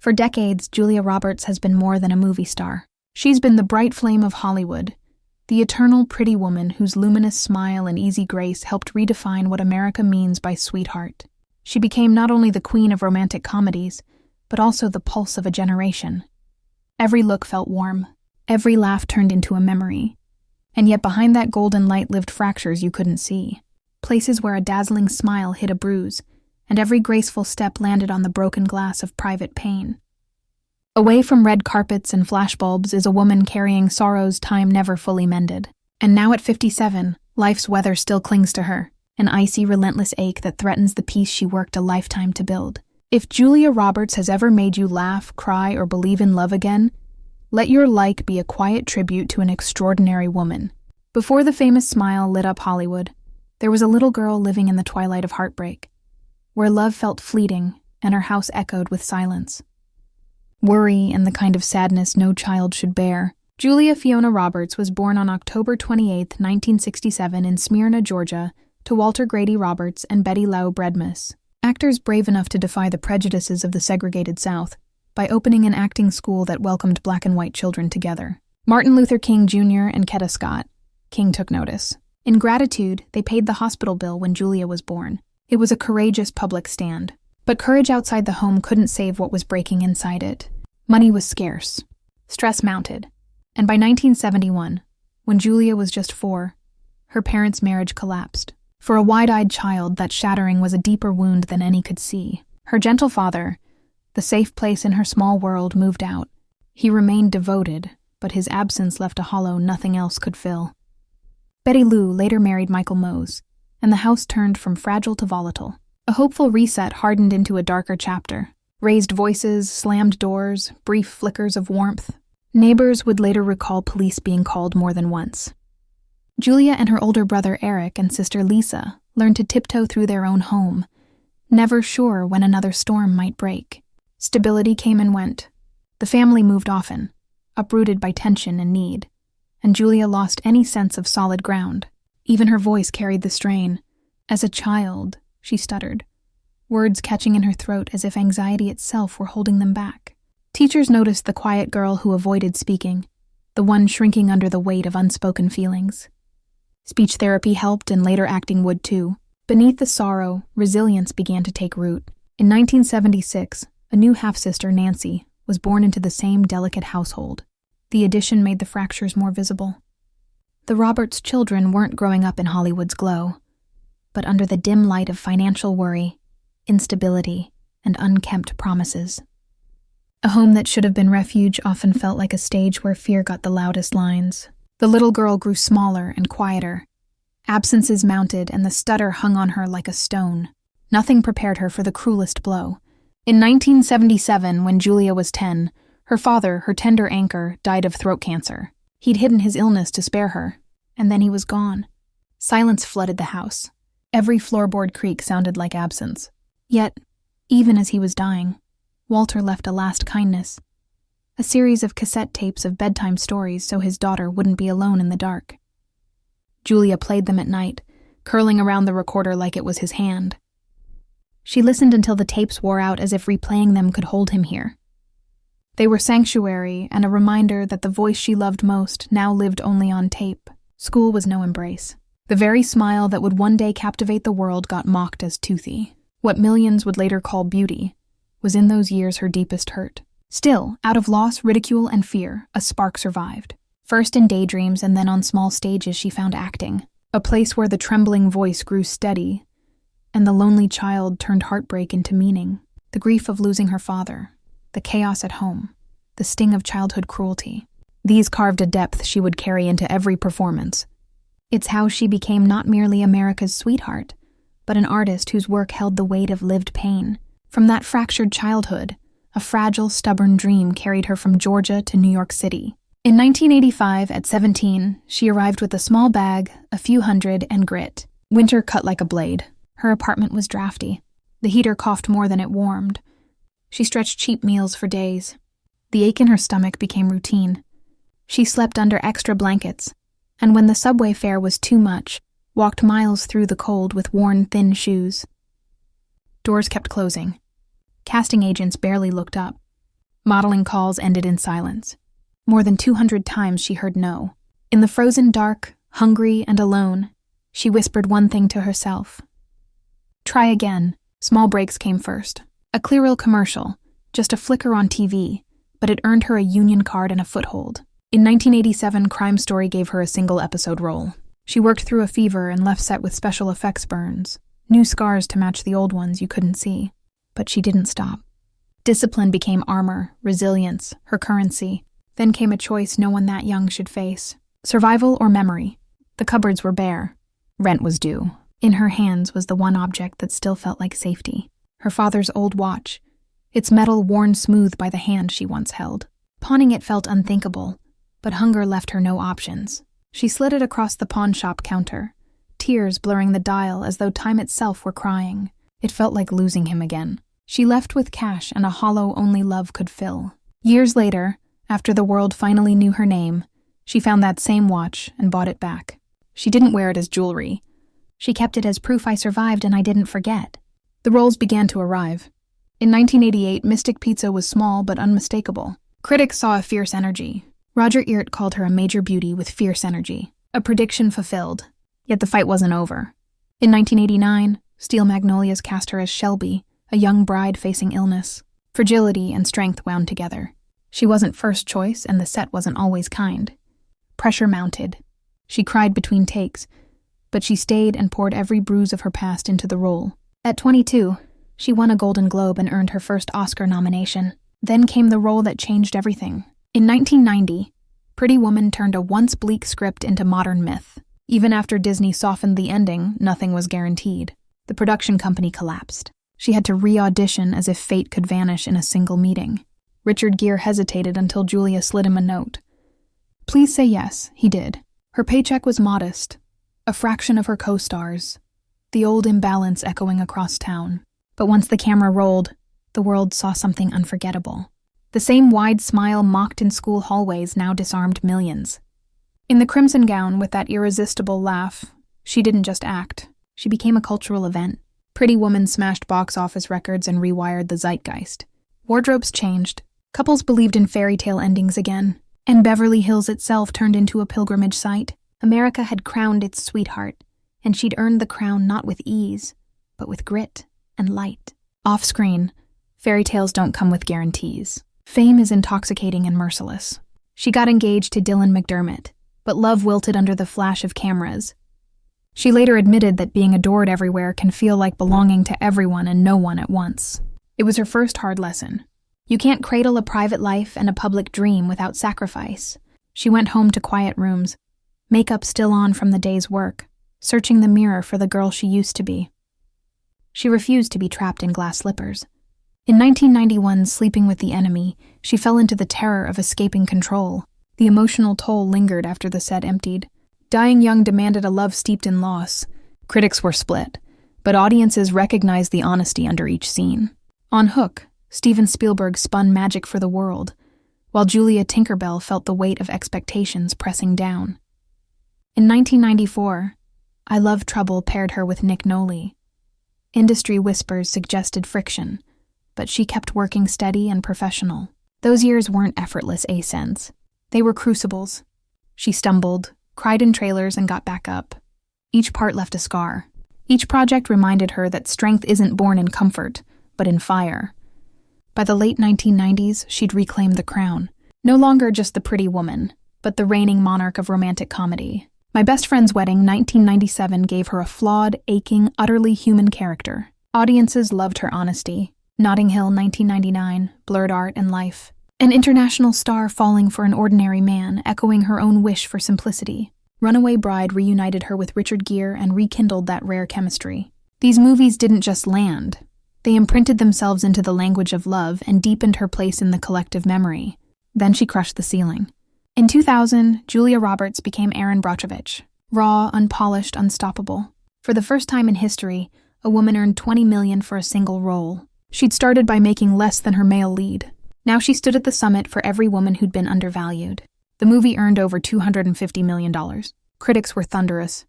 For decades, Julia Roberts has been more than a movie star. She's been the bright flame of Hollywood, the eternal pretty woman whose luminous smile and easy grace helped redefine what America means by sweetheart. She became not only the queen of romantic comedies, but also the pulse of a generation. Every look felt warm, every laugh turned into a memory. And yet behind that golden light lived fractures you couldn't see, places where a dazzling smile hid a bruise, and every graceful step landed on the broken glass of private pain. Away from red carpets and flashbulbs is a woman carrying sorrows time never fully mended. And now at 57, life's weather still clings to her, an icy, relentless ache that threatens the peace she worked a lifetime to build. If Julia Roberts has ever made you laugh, cry, or believe in love again, let your like be a quiet tribute to an extraordinary woman. Before the famous smile lit up Hollywood, there was a little girl living in the twilight of heartbreak, where love felt fleeting and her house echoed with silence. Worry and the kind of sadness no child should bear. Julia Fiona Roberts was born on October 28, 1967 in Smyrna, Georgia, to Walter Grady Roberts and Betty Lau Bredmus, actors brave enough to defy the prejudices of the segregated South by opening an acting school that welcomed black and white children together. Martin Luther King Jr. and Ketta Scott. King took notice. In gratitude, they paid the hospital bill when Julia was born. It was a courageous public stand. But courage outside the home couldn't save what was breaking inside it. Money was scarce. Stress mounted. And by 1971, when Julia was just 4, her parents' marriage collapsed. For a wide-eyed child, that shattering was a deeper wound than any could see. Her gentle father, the safe place in her small world, moved out. He remained devoted, but his absence left a hollow nothing else could fill. Betty Lou later married Michael Mose, and the house turned from fragile to volatile. A hopeful reset hardened into a darker chapter. Raised voices, slammed doors, brief flickers of warmth. Neighbors would later recall police being called more than once. Julia and her older brother Eric and sister Lisa learned to tiptoe through their own home, never sure when another storm might break. Stability came and went. The family moved often, uprooted by tension and need, and Julia lost any sense of solid ground. Even her voice carried the strain. As a child, she stuttered, words catching in her throat as if anxiety itself were holding them back. Teachers noticed the quiet girl who avoided speaking, the one shrinking under the weight of unspoken feelings. Speech therapy helped, and later acting would too. Beneath the sorrow, resilience began to take root. In 1976, a new half-sister, Nancy, was born into the same delicate household. The addition made the fractures more visible. The Roberts children weren't growing up in Hollywood's glow, but under the dim light of financial worry, instability, and unkempt promises. A home that should have been refuge often felt like a stage where fear got the loudest lines. The little girl grew smaller and quieter. Absences mounted, and the stutter hung on her like a stone. Nothing prepared her for the cruelest blow. In 1977, when Julia was 10, her father, her tender anchor, died of throat cancer. He'd hidden his illness to spare her, and then he was gone. Silence flooded the house. Every floorboard creak sounded like absence. Yet, even as he was dying, Walter left a last kindness, a series of cassette tapes of bedtime stories so his daughter wouldn't be alone in the dark. Julia played them at night, curling around the recorder like it was his hand. She listened until the tapes wore out, as if replaying them could hold him here. They were sanctuary and a reminder that the voice she loved most now lived only on tape. School was no embrace. The very smile that would one day captivate the world got mocked as toothy. What millions would later call beauty was in those years her deepest hurt. Still, out of loss, ridicule, and fear, a spark survived. First in daydreams and then on small stages she found acting, a place where the trembling voice grew steady, and the lonely child turned heartbreak into meaning. The grief of losing her father, the chaos at home, the sting of childhood cruelty. These carved a depth she would carry into every performance. It's how she became not merely America's sweetheart, but an artist whose work held the weight of lived pain. From that fractured childhood, a fragile, stubborn dream carried her from Georgia to New York City. In 1985, at 17, she arrived with a small bag, a few hundred, and grit. Winter cut like a blade. Her apartment was drafty. The heater coughed more than it warmed. She stretched cheap meals for days. The ache in her stomach became routine. She slept under extra blankets, and when the subway fare was too much, walked miles through the cold with worn, thin shoes. Doors kept closing. Casting agents barely looked up. Modeling calls ended in silence. More than 200 times she heard no. In the frozen dark, hungry and alone, she whispered one thing to herself. Try again. Small breaks came first. A Clearil commercial, just a flicker on TV, but it earned her a union card and a foothold. In 1987, Crime Story gave her a single-episode role. She worked through a fever and left set with special effects burns, new scars to match the old ones you couldn't see. But she didn't stop. Discipline became armor, resilience, her currency. Then came a choice no one that young should face. Survival or memory? The cupboards were bare. Rent was due. In her hands was the one object that still felt like safety. Her father's old watch, its metal worn smooth by the hand she once held. Pawning it felt unthinkable, but hunger left her no options. She slid it across the pawn shop counter, tears blurring the dial as though time itself were crying. It felt like losing him again. She left with cash and a hollow only love could fill. Years later, after the world finally knew her name, she found that same watch and bought it back. She didn't wear it as jewelry. She kept it as proof I survived and I didn't forget. The roles began to arrive. In 1988, Mystic Pizza was small but unmistakable. Critics saw a fierce energy. Roger Ebert called her a major beauty with fierce energy. A prediction fulfilled. Yet the fight wasn't over. In 1989, Steel Magnolias cast her as Shelby, a young bride facing illness. Fragility and strength wound together. She wasn't first choice, and the set wasn't always kind. Pressure mounted. She cried between takes, but she stayed and poured every bruise of her past into the role. At 22, she won a Golden Globe and earned her first Oscar nomination. Then came the role that changed everything. In 1990, Pretty Woman turned a once bleak script into modern myth. Even after Disney softened the ending, nothing was guaranteed. The production company collapsed. She had to re-audition as if fate could vanish in a single meeting. Richard Gere hesitated until Julia slid him a note. Please say yes, he did. Her paycheck was modest, a fraction of her co-stars, the old imbalance echoing across town. But once the camera rolled, the world saw something unforgettable. The same wide smile mocked in school hallways now disarmed millions. In the crimson gown with that irresistible laugh, she didn't just act, she became a cultural event. Pretty Woman smashed box office records and rewired the zeitgeist. Wardrobes changed, couples believed in fairy tale endings again, and Beverly Hills itself turned into a pilgrimage site. America had crowned its sweetheart, and she'd earned the crown not with ease, but with grit and light. Off-screen, fairy tales don't come with guarantees. Fame is intoxicating and merciless. She got engaged to Dylan McDermott, but love wilted under the flash of cameras. She later admitted that being adored everywhere can feel like belonging to everyone and no one at once. It was her first hard lesson. You can't cradle a private life and a public dream without sacrifice. She went home to quiet rooms, makeup still on from the day's work, searching the mirror for the girl she used to be. She refused to be trapped in glass slippers. In 1991's Sleeping with the Enemy, she fell into the terror of escaping control. The emotional toll lingered after the set emptied. Dying young demanded a love steeped in loss. Critics were split, but audiences recognized the honesty under each scene. On Hook, Steven Spielberg spun magic for the world, while Julia Tinkerbell felt the weight of expectations pressing down. In 1994, I Love Trouble paired her with Nick Nolte. Industry whispers suggested friction, but she kept working steady and professional. Those years weren't effortless ascents. They were crucibles. She stumbled, cried in trailers, and got back up. Each part left a scar. Each project reminded her that strength isn't born in comfort, but in fire. By the late 1990s, she'd reclaimed the crown. No longer just the pretty woman, but the reigning monarch of romantic comedy. My Best Friend's Wedding, 1997, gave her a flawed, aching, utterly human character. Audiences loved her honesty. Notting Hill, 1999, blurred art and life. An international star falling for an ordinary man, echoing her own wish for simplicity. Runaway Bride reunited her with Richard Gere and rekindled that rare chemistry. These movies didn't just land. They imprinted themselves into the language of love and deepened her place in the collective memory. Then she crushed the ceiling. In 2000, Julia Roberts became Erin Brockovich. Raw, unpolished, unstoppable. For the first time in history, a woman earned $20 million for a single role. She'd started by making less than her male lead. Now she stood at the summit for every woman who'd been undervalued. The movie earned over $250 million. Critics were thunderous.